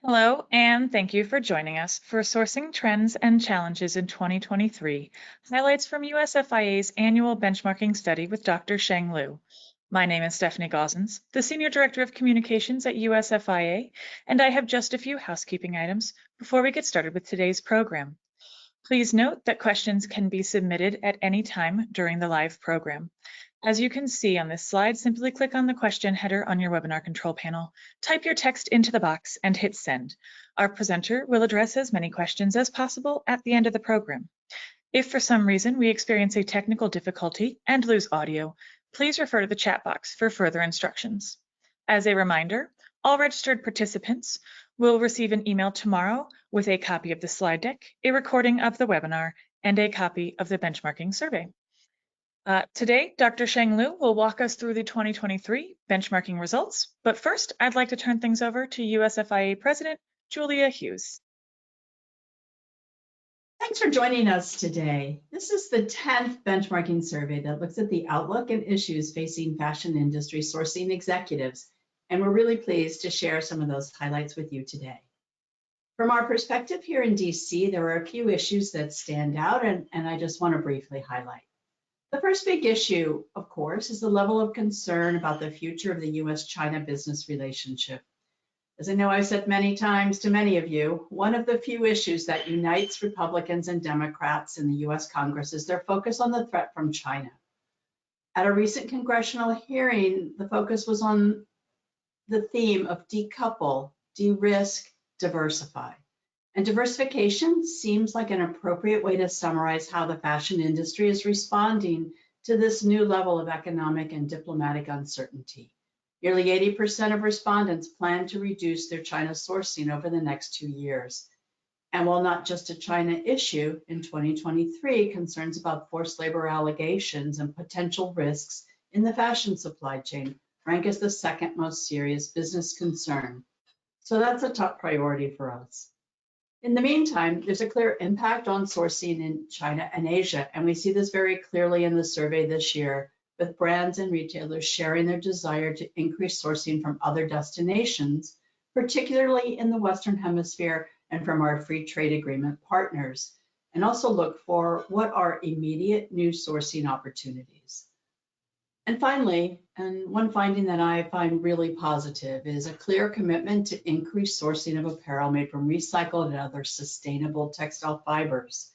Hello, and thank you for joining us for Sourcing Trends and Challenges in 2023, highlights from USFIA's annual benchmarking study with Dr. Sheng Liu. My name is Stephanie Gosens, the Senior Director of Communications at USFIA, and I have just a few housekeeping items before we get started with today's program. Please note that questions can be submitted at any time during the live program. As you can see on this slide, simply click on the question header on your webinar control panel, type your text into the box, and hit send. Our presenter will address as many questions as possible at the end of the program. If for some reason we experience a technical difficulty and lose audio, please refer to the chat box for further instructions. As a reminder, all registered participants will receive an email tomorrow with a copy of the slide deck, a recording of the webinar, and a copy of the benchmarking survey. Today, Dr. Sheng Liu will walk us through the 2023 benchmarking results, but first, I'd like to turn things over to USFIA President Julia Hughes. Thanks for joining us today. This is the 10th benchmarking survey that looks at the outlook and issues facing fashion industry sourcing executives, and we're really pleased to share some of those highlights with you today. From our perspective here in DC, there are a few issues that stand out, and I just want to briefly highlight. The first big issue, of course, is the level of concern about the future of the US-China business relationship. As I know I've said many times to many of you, one of the few issues that unites Republicans and Democrats in the US Congress is their focus on the threat from China. At a recent congressional hearing, the focus was on the theme of decouple, de-risk, diversify. And diversification seems like an appropriate way to summarize how the fashion industry is responding to this new level of economic and diplomatic uncertainty. Nearly 80% of respondents plan to reduce their China sourcing over the next 2 years. And while not just a China issue, in 2023, concerns about forced labor allegations and potential risks in the fashion supply chain rank as the second most serious business concern. So that's a top priority for us. In the meantime, there's a clear impact on sourcing in China and Asia, and we see this very clearly in the survey this year, with brands and retailers sharing their desire to increase sourcing from other destinations, particularly in the Western Hemisphere and from our free trade agreement partners, and also look for what are immediate new sourcing opportunities. And finally, and one finding that I find really positive is a clear commitment to increase sourcing of apparel made from recycled and other sustainable textile fibers.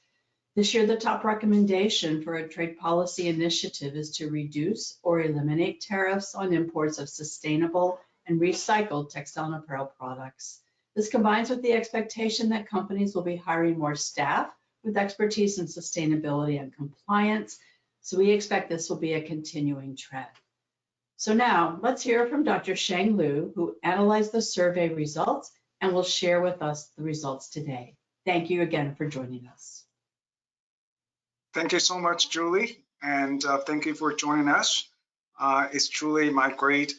This year, the top recommendation for a trade policy initiative is to reduce or eliminate tariffs on imports of sustainable and recycled textile and apparel products. This combines with the expectation that companies will be hiring more staff with expertise in sustainability and compliance. So we expect this will be a continuing trend. So now let's hear from Dr. Sheng Liu, who analyzed the survey results and will share with us the results today. Thank you again for joining us. Thank you so much, Julie, and thank you for joining us. It's truly my great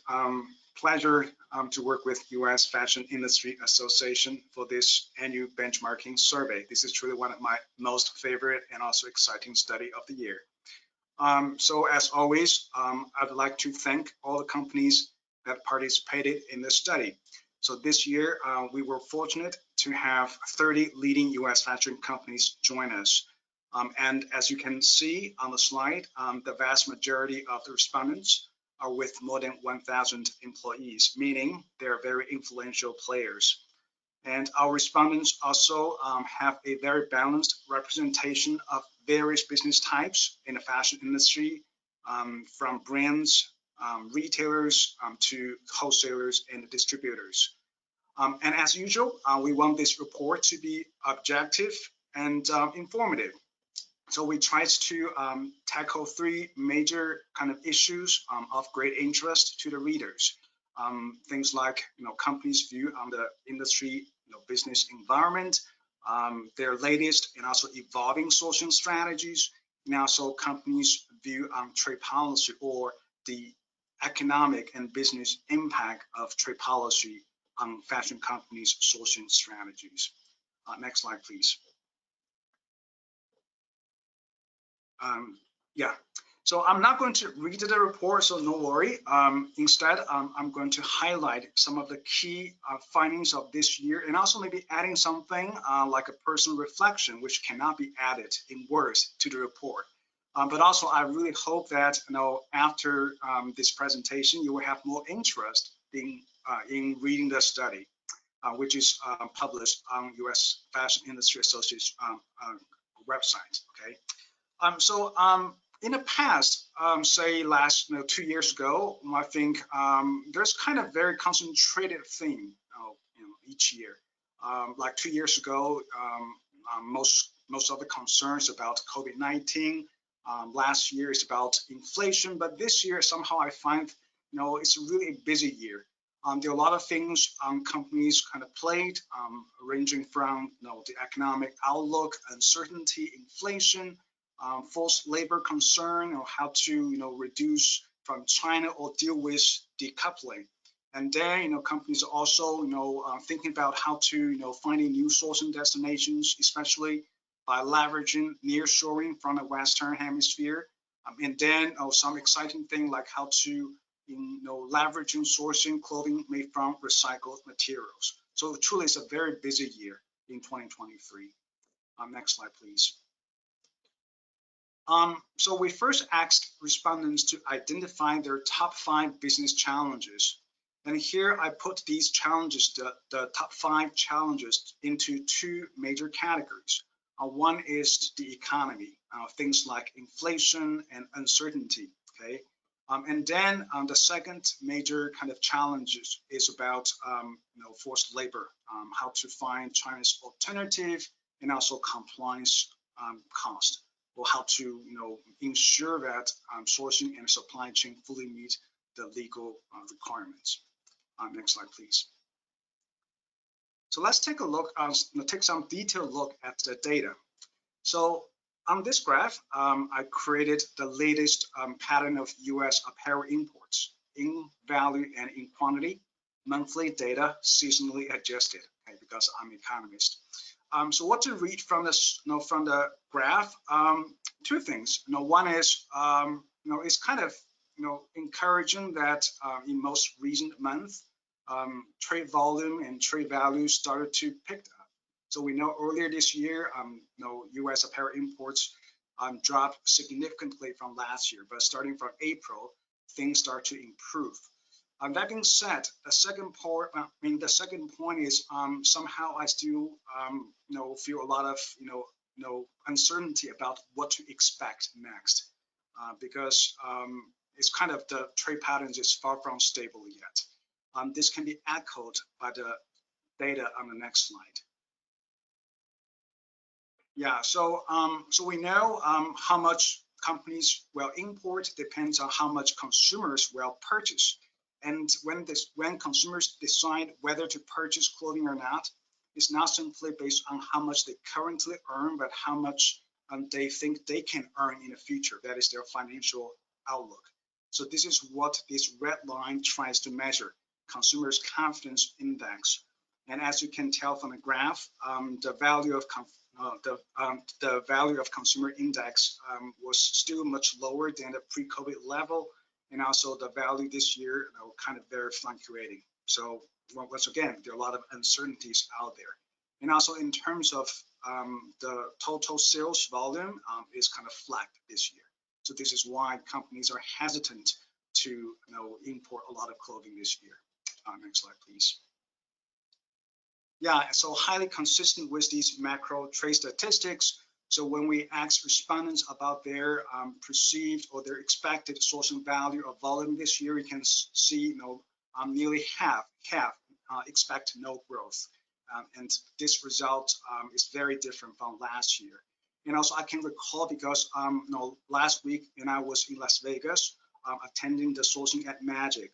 pleasure to work with US Fashion Industry Association for this annual benchmarking survey. This is truly one of my most favorite and also exciting study of the year. So as always, I'd like to thank all the companies that participated in this study. So this year, we were fortunate to have 30 leading US fashion companies join us. And as you can see on the slide, the vast majority of the respondents are with more than 1,000 employees, meaning they're very influential players. And our respondents also have a very balanced representation of various business types in the fashion industry, from brands, retailers, to wholesalers and distributors. And as usual, we want this report to be objective and informative. So we tried to tackle 3 major kind of issues of great interest to the readers. Things like, companies' view on the industry, business environment, their latest and also evolving sourcing strategies, and also companies' view on trade policy or the economic and business impact of trade policy on fashion companies' sourcing strategies. Next slide, please. So I'm not going to read the report, so no worry. Instead, I'm going to highlight some of the key findings of this year, and also maybe adding something like a personal reflection, which cannot be added in words to the report. But also, I really hope that after this presentation, you will have more interest in reading the study, which is published on U.S. Fashion Industry Association website. Okay. In the past, say last 2 years ago, I think there's kind of very concentrated theme each year. Like 2 years ago, most of the concerns about COVID-19. Last year is about inflation, but this year somehow I find it's really a busy year. There are a lot of things companies kind of played, ranging from the economic outlook, uncertainty, inflation, forced labor concern, or how to reduce from China or deal with decoupling. And then companies are also thinking about how to finding new sourcing destinations, especially by leveraging nearshoring from the Western Hemisphere. And then some exciting thing like how to leveraging sourcing clothing made from recycled materials. So truly, it's a very busy year in 2023. Next slide, please. So we first asked respondents to identify their top 5 business challenges. And here I put these challenges, the top 5 challenges, into 2 major categories. One is the economy, things like inflation and uncertainty. Okay. And then the second major kind of challenge is about forced labor, how to find China's alternative and also compliance cost, or how to ensure that sourcing and supply chain fully meet the legal requirements. Next slide, please. So let's take a look, take some detailed look at the data. So on this graph, I created the latest pattern of US apparel imports in value and in quantity, monthly data, seasonally adjusted, okay, because I'm an economist. So what to read from this, from the graph? 2 things. One is, it's kind of, encouraging that in most recent months, trade volume and trade value started to pick up. So we know earlier this year, U.S. apparel imports dropped significantly from last year, but starting from April, things start to improve. That being said, the second point is somehow I still feel a lot of uncertainty about what to expect next, because it's kind of the trade patterns is far from stable yet. This can be echoed by the data on the next slide. Yeah, so we know how much companies will import depends on how much consumers will purchase. And when consumers decide whether to purchase clothing or not, it's not simply based on how much they currently earn, but how much they think they can earn in the future. That is their financial outlook. So this is what this red line tries to measure, consumers' confidence index. And as you can tell from the graph, the value of consumer index was still much lower than the pre-COVID level, and also the value this year kind of very fluctuating. So once again, there are a lot of uncertainties out there, and also in terms of the total sales volume is kind of flat this year. So this is why companies are hesitant to import a lot of clothing this year. Next slide, please. Yeah, so highly consistent with these macro trade statistics. So when we ask respondents about their perceived or their expected sourcing value or volume this year, you can see nearly half expect no growth. And this result is very different from last year. And also I can recall because last week when I was in Las Vegas attending the Sourcing at Magic,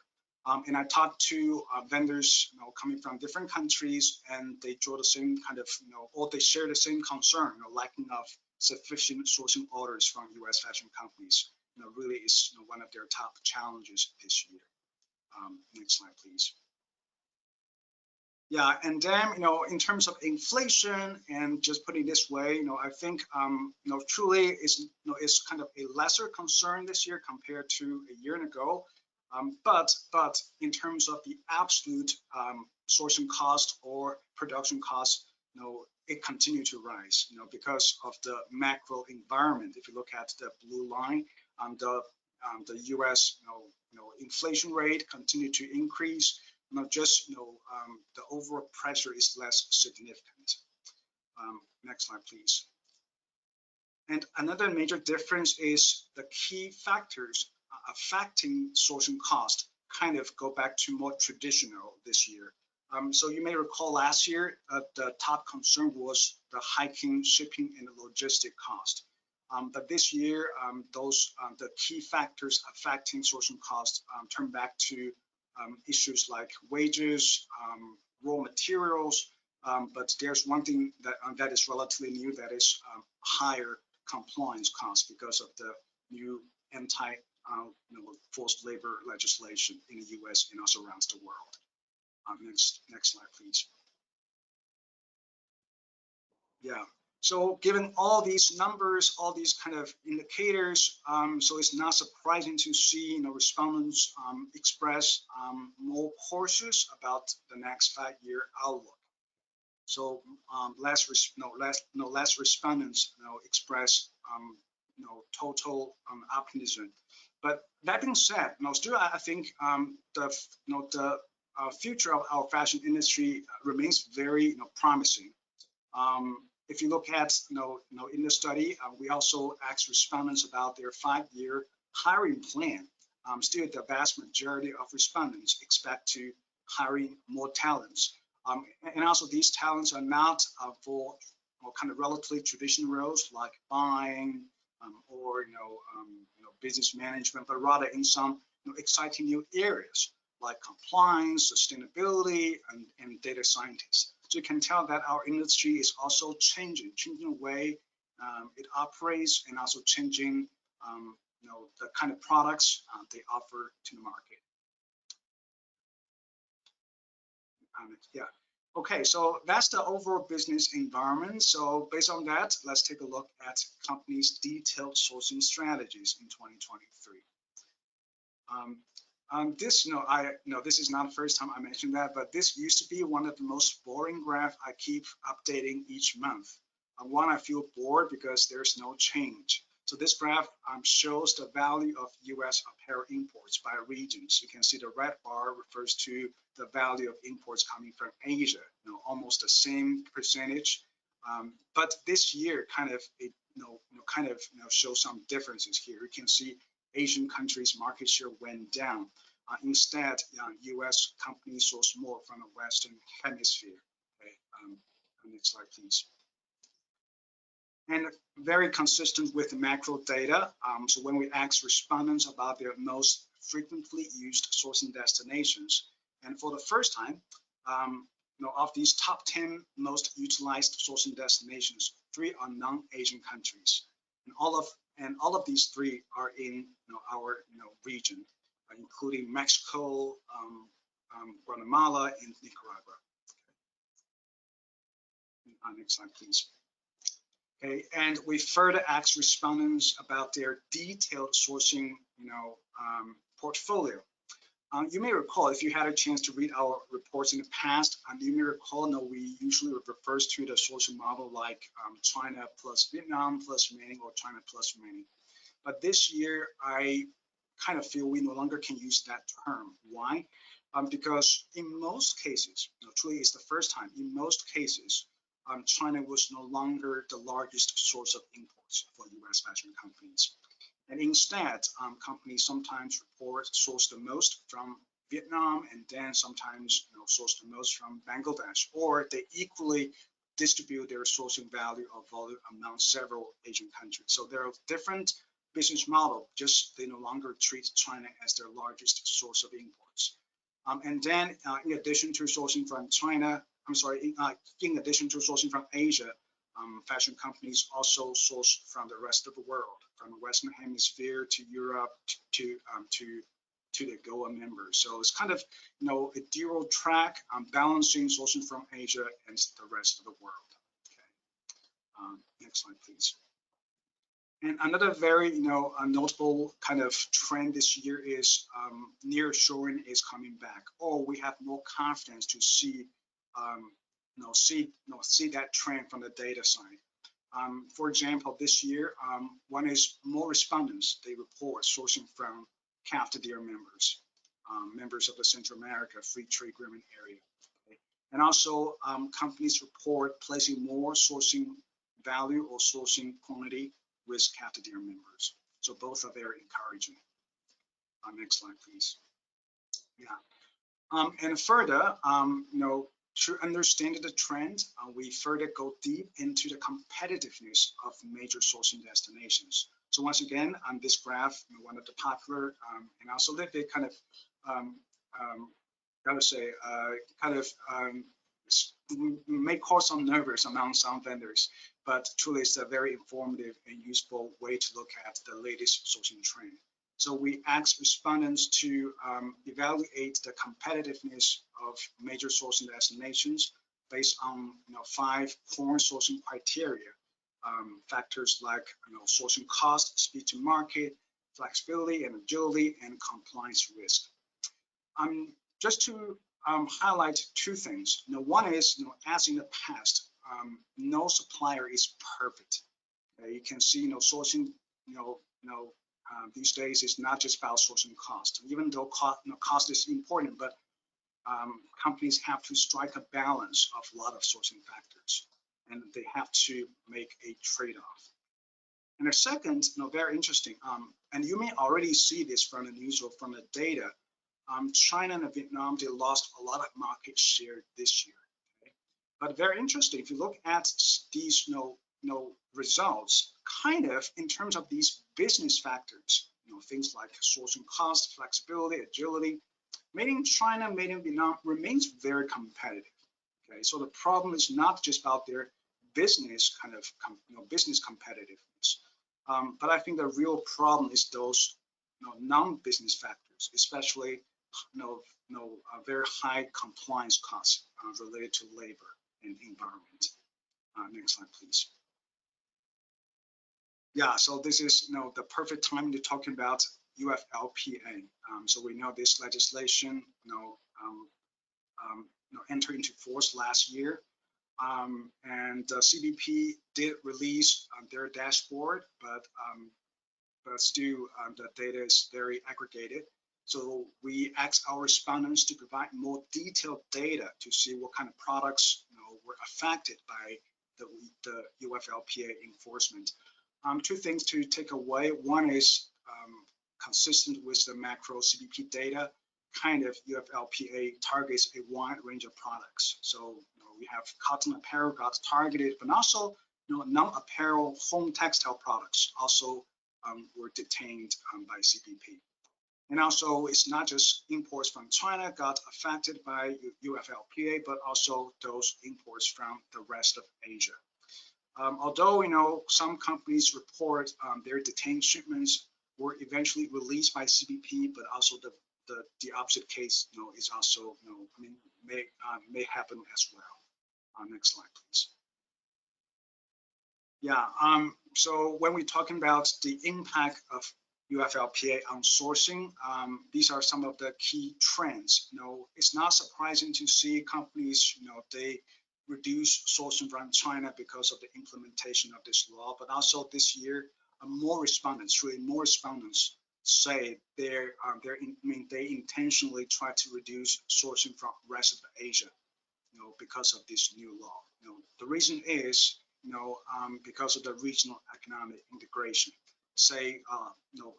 and I talked to vendors coming from different countries, and they draw the same kind of or they share the same concern, lacking of sufficient sourcing orders from U.S. fashion companies. Really is one of their top challenges this year. Next slide, please. Yeah, and then, in terms of inflation, and just putting it this way, I think, truly is kind of a lesser concern this year compared to a year ago. But in terms of the absolute sourcing cost or production cost, it continued to rise, because of the macro environment. If you look at the blue line, the U.S. inflation rate continued to increase. Just the overall pressure is less significant. Next slide, please. And another major difference is the key factors affecting sourcing cost kind of go back to more traditional this year. So you may recall last year, the top concern was the hiking shipping and logistic cost. But this year, the key factors affecting sourcing costs turn back to issues like wages, raw materials, but there's one thing that is relatively new, that is higher compliance costs because of the new forced labor legislation in the U.S. and also around the world. Next slide, please. Yeah. So given all these numbers, all these kind of indicators, so it's not surprising to see respondents express more cautious about the next 5-year outlook. So less respondents express total optimism. But that being said, still I think the future of our fashion industry remains very promising. If you look at in the study, we also asked respondents about their 5-year hiring plan. Still, the vast majority of respondents expect to hiring more talents. And also these talents are not for kind of relatively traditional roles like buying or business management, but rather in some exciting new areas like compliance, sustainability, and data scientists. So you can tell that our industry is also changing the way it operates, and also changing the kind of products they offer to the market. Yeah. Okay, so that's the overall business environment. So based on that, let's take a look at companies' detailed sourcing strategies in 2023. This is not the first time I mentioned that, but this used to be one of the most boring graphs I keep updating each month. One, I feel bored because there's no change. So this graph shows the value of U.S. apparel imports by regions. You can see the red bar refers to the value of imports coming from Asia, almost the same percentage. But this year kind of shows some differences here. You can see Asian countries' market share went down. Instead, U.S. companies source more from the Western Hemisphere. Okay, next slide, please. And very consistent with the macro data. So when we ask respondents about their most frequently used sourcing destinations, and for the first time, of these top 10 most utilized sourcing destinations, 3 are non-Asian countries, and all of these 3 are in our region, including Mexico, Guatemala, and Nicaragua. Okay. Next slide, please. Okay, and we further asked respondents about their detailed sourcing, portfolio. You may recall, if you had a chance to read our reports in the past, you may recall, we usually refers to the sourcing model like China plus Vietnam plus many, or China plus many. But this year, I kind of feel we no longer can use that term. Why? Because in most cases, truly it's the first time, in most cases, China was no longer the largest source of imports for U.S. fashion companies. And instead, companies sometimes source the most from Vietnam, and then sometimes source the most from Bangladesh, or they equally distribute their sourcing value or volume among several Asian countries. So there are different business models, just they no longer treat China as their largest source of imports. And then in addition to sourcing from China, in addition to sourcing from Asia, fashion companies also source from the rest of the world, from the Western Hemisphere to Europe to to the GOA members. So it's kind of, a dual track balancing sourcing from Asia and the rest of the world. Okay. Next slide, please. And another very, notable kind of trend this year is nearshoring is coming back, or we have more confidence to see, see that trend from the data side. For example, this year, one is more respondents, they report sourcing from CAFTA members, members of the Central America Free Trade Agreement area. Okay? And also companies report placing more sourcing value or sourcing quantity with CAFTA members. So both are very encouraging. Next slide, please. Yeah. And further, to understand the trend, we further go deep into the competitiveness of major sourcing destinations. So once again, on this graph, one of the popular and also a little bit kind of, gotta say, may cause some nervous among some vendors, but truly it's a very informative and useful way to look at the latest sourcing trend. So we asked respondents to evaluate the competitiveness of major sourcing destinations based on 5 core sourcing criteria, factors like sourcing cost, speed to market, flexibility and agility, and compliance risk. Just to highlight 2 things. One is, as in the past, no supplier is perfect. You can see, sourcing, these days is not just about sourcing cost. Even though cost is important, but companies have to strike a balance of a lot of sourcing factors, and they have to make a trade-off. And the second, very interesting, and you may already see this from the news or from the data, China and Vietnam, they lost a lot of market share this year. Okay? But very interesting, if you look at these results, kind of in terms of these business factors, things like sourcing cost, flexibility, agility, made in China, made in Vietnam remains very competitive. Okay, so the problem is not just about their business kind of business competitiveness, but I think the real problem is those non-business factors, especially very high compliance costs related to labor and environment. Next slide, please. Yeah, so this is the perfect time to talk about UFLPA. So we know this legislation entered into force last year, and CBP did release their dashboard, but still the data is very aggregated. So we asked our respondents to provide more detailed data to see what kind of products were affected by the UFLPA enforcement. 2 things to take away. One is consistent with the macro CBP data, kind of UFLPA targets a wide range of products. So we have cotton apparel got targeted, but also non-apparel home textile products also were detained by CBP. And also, it's not just imports from China got affected by UFLPA, but also those imports from the rest of Asia. Although some companies report their detained shipments were eventually released by CBP, but also the opposite case is also may happen as well. Next slide, please. Yeah. So when we're talking about the impact of UFLPA on sourcing, these are some of the key trends. It's not surprising to see companies, they reduce sourcing from China because of the implementation of this law, but also this year, more respondents say they intentionally try to reduce sourcing from the rest of Asia, because of this new law. The reason is, because of the regional economic integration. Say,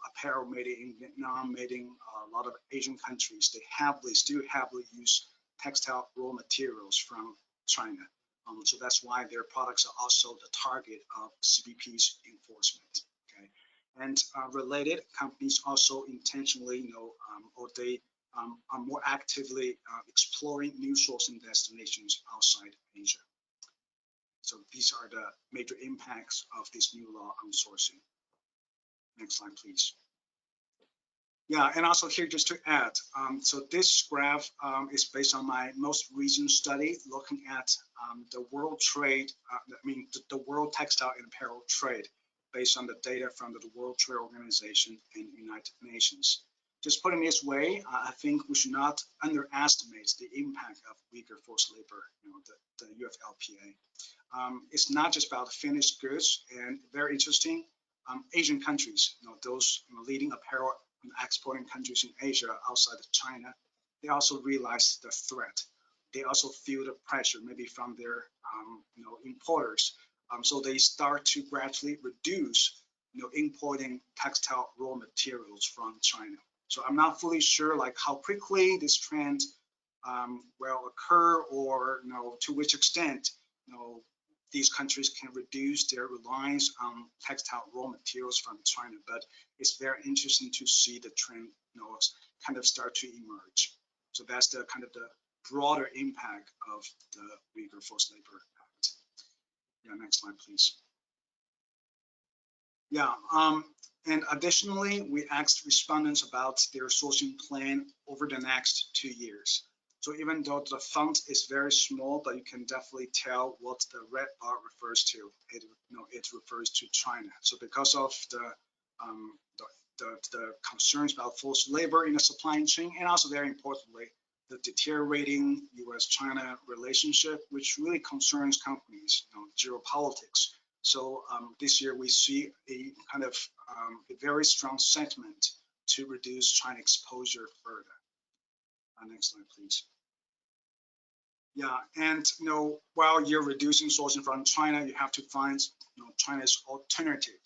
apparel made in Vietnam, made in a lot of Asian countries, they still heavily use textile raw materials from China. So that's why their products are also the target of CBP's enforcement. Okay, and related companies also intentionally, or they are more actively exploring new sourcing destinations outside Asia. So these are the major impacts of this new law on sourcing. Next slide, please. Yeah, and also here just to add, so this graph is based on my most recent study looking at the world trade, the world textile and apparel trade based on the data from the World Trade Organization and United Nations. Just put it this way, I think we should not underestimate the impact of Uyghur forced labor, the UFLPA. It's not just about finished goods, and very interesting, Asian countries, those leading apparel exporting countries in Asia outside of China, they also realize the threat. They also feel the pressure maybe from their importers. So they start to gradually reduce importing textile raw materials from China. So I'm not fully sure like how quickly this trend will occur, or to which extent these countries can reduce their reliance on textile raw materials from China. But it's very interesting to see the trend kind of start to emerge. So that's the kind of the broader impact of the Uyghur Forced Labor Act. Yeah, next slide, please. Yeah, and additionally, we asked respondents about their sourcing plan over the next 2 years. So even though the font is very small, but you can definitely tell what the red bar refers to. It refers to China. So because of the concerns about forced labor in the supply chain, and also very importantly, the deteriorating U.S.-China relationship, which really concerns companies, geopolitics. So this year we see a kind of a very strong sentiment to reduce China exposure further. Next slide, please. Yeah, and while you're reducing sourcing from China, you have to find China's alternative.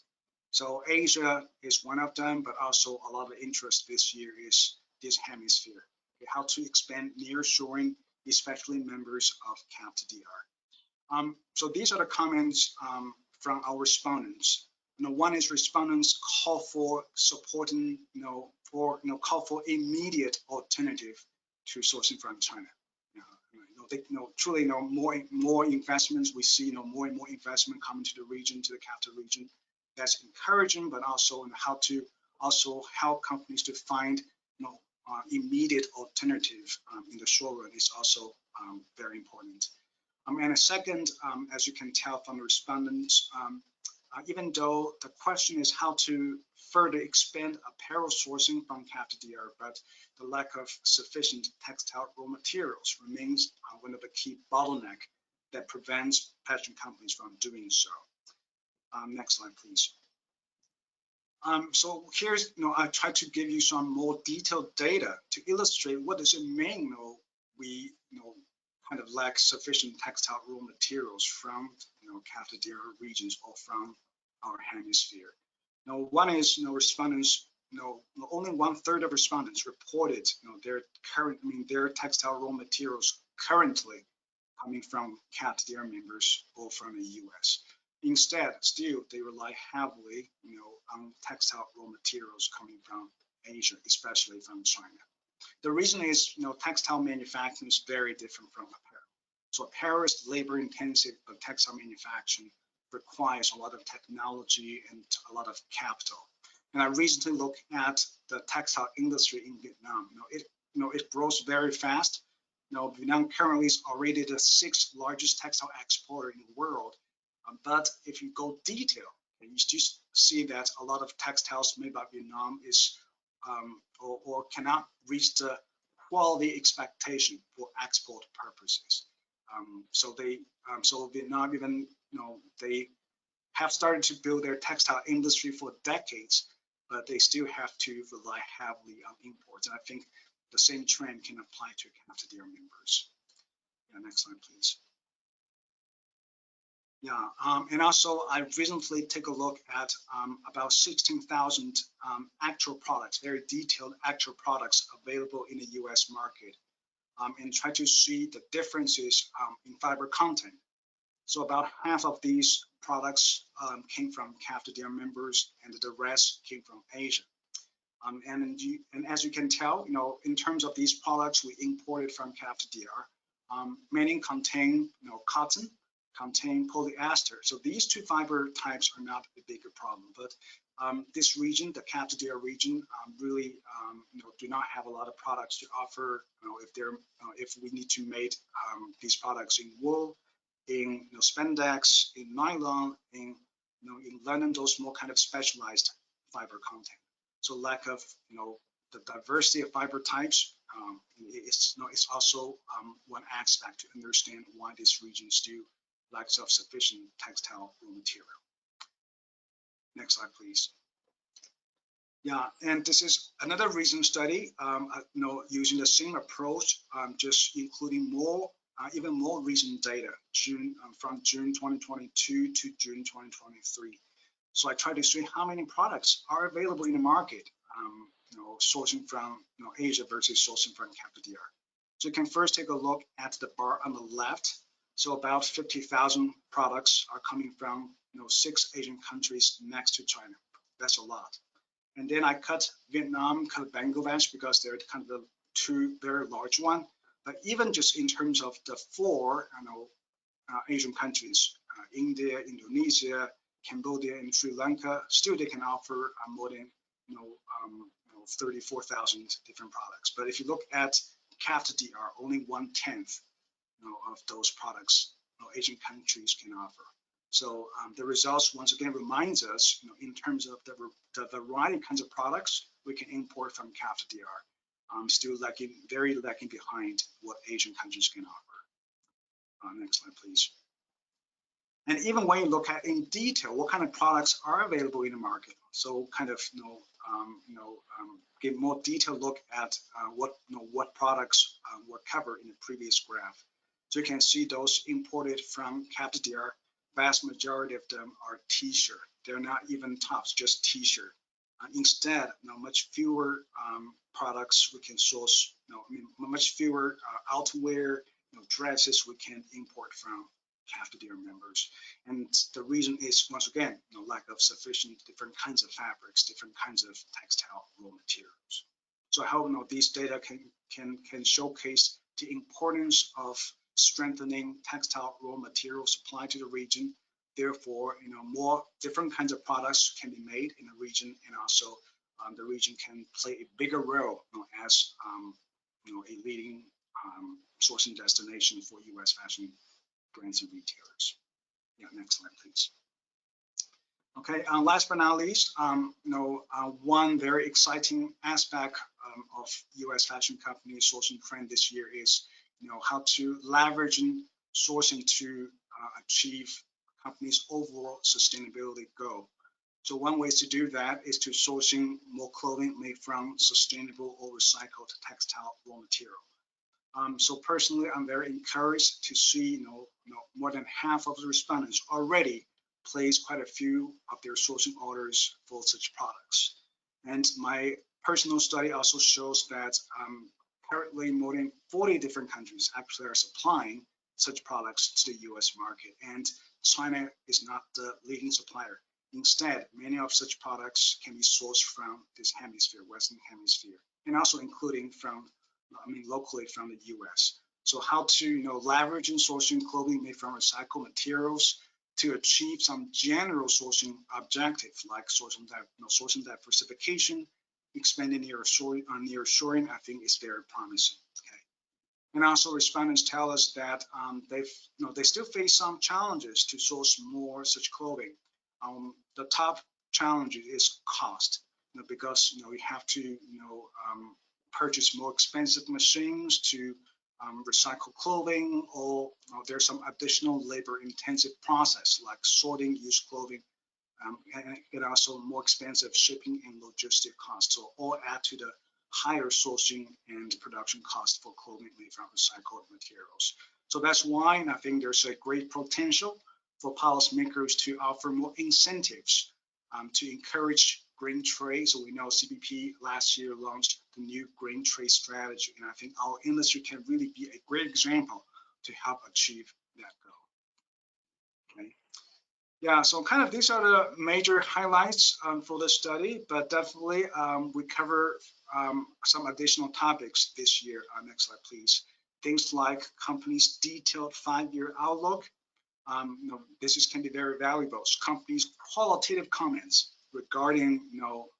So Asia is one of them, but also a lot of interest this year is this hemisphere. Okay, how to expand nearshoring, especially members of CAFTA-DR. So these are the comments from our respondents. One is respondents call for supporting, call for immediate alternative to sourcing from China. They truly more investments. We see more and more investment coming to the region, to the CAFTA region. That's encouraging, but also how to also help companies to find immediate alternative in the short run is also very important. And a second, as you can tell from the respondents, even though the question is how to further expand apparel sourcing from CAFTA-DR, but the lack of sufficient textile raw materials remains one of the key bottlenecks that prevents fashion companies from doing so. Next slide, please. So here's, I try to give you some more detailed data to illustrate what does it mean, we, kind of lack sufficient textile raw materials from, CAFTA-DR regions or from our hemisphere. Now, one is, respondents, only 1/3 of respondents reported, their textile raw materials currently coming from CAFTA-DR members or from the U.S. Instead, still, they rely heavily, on textile raw materials coming from Asia, especially from China. The reason is, textile manufacturing is very different from apparel. So apparel is labor intensive, but textile manufacturing requires a lot of technology and a lot of capital. And I recently looked at the textile industry in Vietnam. It grows very fast. Vietnam currently is already the 6th largest textile exporter in the world. But if you go detail, you just see that a lot of textiles made by Vietnam is or cannot reach the quality expectation for export purposes. So Vietnam even, they have started to build their textile industry for decades, but they still have to rely heavily on imports. And I think the same trend can apply to CAFTA-DR members. Yeah, next slide, please. Yeah, and also I recently took a look at about 16,000 actual products, very detailed actual products available in the US market, and try to see the differences in fiber content. So about half of these products came from CAFTA-DR members, and the rest came from Asia. And as you can tell, in terms of these products we imported from CAFTA-DR, many contain, cotton, contain polyester. So these two fiber types are not a bigger problem, but this region, the Cappadocia region, really do not have a lot of products to offer. If we need to make these products in wool, in spandex, in nylon, in linen, those more kind of specialized fiber content. So lack of the diversity of fiber types is also one aspect to understand why this region still lacks of sufficient textile raw material. Next slide, please. Yeah, and this is another recent study, using the same approach, just including even more recent data, from June 2022 to June 2023. So I tried to see how many products are available in the market, sourcing from Asia versus sourcing from Cappadocia. So you can first take a look at the bar on the left. So about 50,000 products are coming from 6 Asian countries next to China. That's a lot. And then I cut Vietnam, cut Bangladesh, because they're kind of the 2 very large ones. But even just in terms of the 4 Asian countries, India, Indonesia, Cambodia, and Sri Lanka, still they can offer more than 34,000 different products. But if you look at Cappadocia, only 1/10 of those products Asian countries can offer. So the results once again reminds us, in terms of the variety of kinds of products we can import from Cappadocia, still very lacking behind what Asian countries can offer. Next slide, please. And even when you look at in detail what kind of products are available in the market, so kind of give more detailed look at what products were covered in the previous graph. So you can see those imported from Cappadocia, vast majority of them are t-shirt. They're not even tops, just t-shirt. Instead, much fewer products we can source. Much fewer outerwear, dresses we can import from Cappadocia members. And the reason is, once again, lack of sufficient different kinds of fabrics, different kinds of textile raw materials. So I hope these data can showcase the importance of strengthening textile raw material supply to the region. Therefore, more different kinds of products can be made in the region, and also the region can play a bigger role as a leading sourcing destination for U.S. fashion brands and retailers. Yeah, next slide, please. Okay, last but not least, one very exciting aspect of U.S. fashion company sourcing trend this year is, how to leverage sourcing to achieve company's overall sustainability goal. So one way to do that is to sourcing more clothing made from sustainable or recycled textile raw material. So personally, I'm very encouraged to see, more than half of the respondents already placed quite a few of their sourcing orders for such products. And my personal study also shows that currently more than 40 different countries actually are supplying such products to the US market, and China is not the leading supplier. Instead, many of such products can be sourced from this hemisphere, Western hemisphere, and also including locally from the US. So how to leverage in sourcing clothing made from recycled materials to achieve some general sourcing objectives like sourcing diversification, expanding nearshoring, I think is very promising. Okay. And also respondents tell us that they still face some challenges to source more such clothing. The top challenge is cost, because we have to purchase more expensive machines to recycle clothing, or there's some additional labor-intensive process like sorting used clothing, and also more expensive shipping and logistic costs. So all add to the higher sourcing and production cost for clothing made from recycled materials. So that's why, and I think there's a great potential for policymakers to offer more incentives to encourage green trade. So we know CBP last year launched the new green trade strategy, and I think our industry can really be a great example to help achieve that goal. Okay. Yeah, so kind of these are the major highlights for the study, but definitely we cover some additional topics this year. Next slide, please. Things like companies' detailed 5-year outlook. This can be very valuable. Companies' qualitative comments, regarding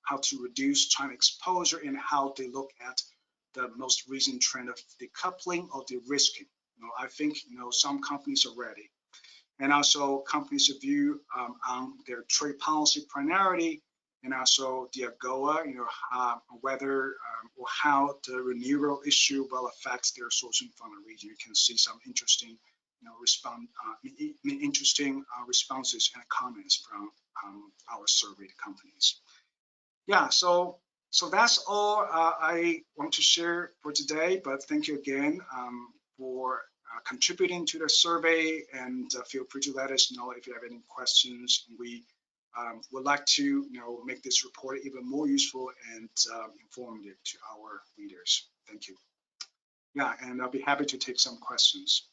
how to reduce China exposure and how they look at the most recent trend of decoupling or de-risking. I think some companies are ready, and also companies' view on their trade policy priority, and also the AGOA, whether or how the renewal issue will affect their sourcing from the region. You can see some interesting, responses and comments from our surveyed companies. Yeah, so that's all I want to share for today. But thank you again for contributing to the survey, and feel free to let us know if you have any questions. We would like to make this report even more useful and informative to our readers. Thank you. Yeah, and I'll be happy to take some questions.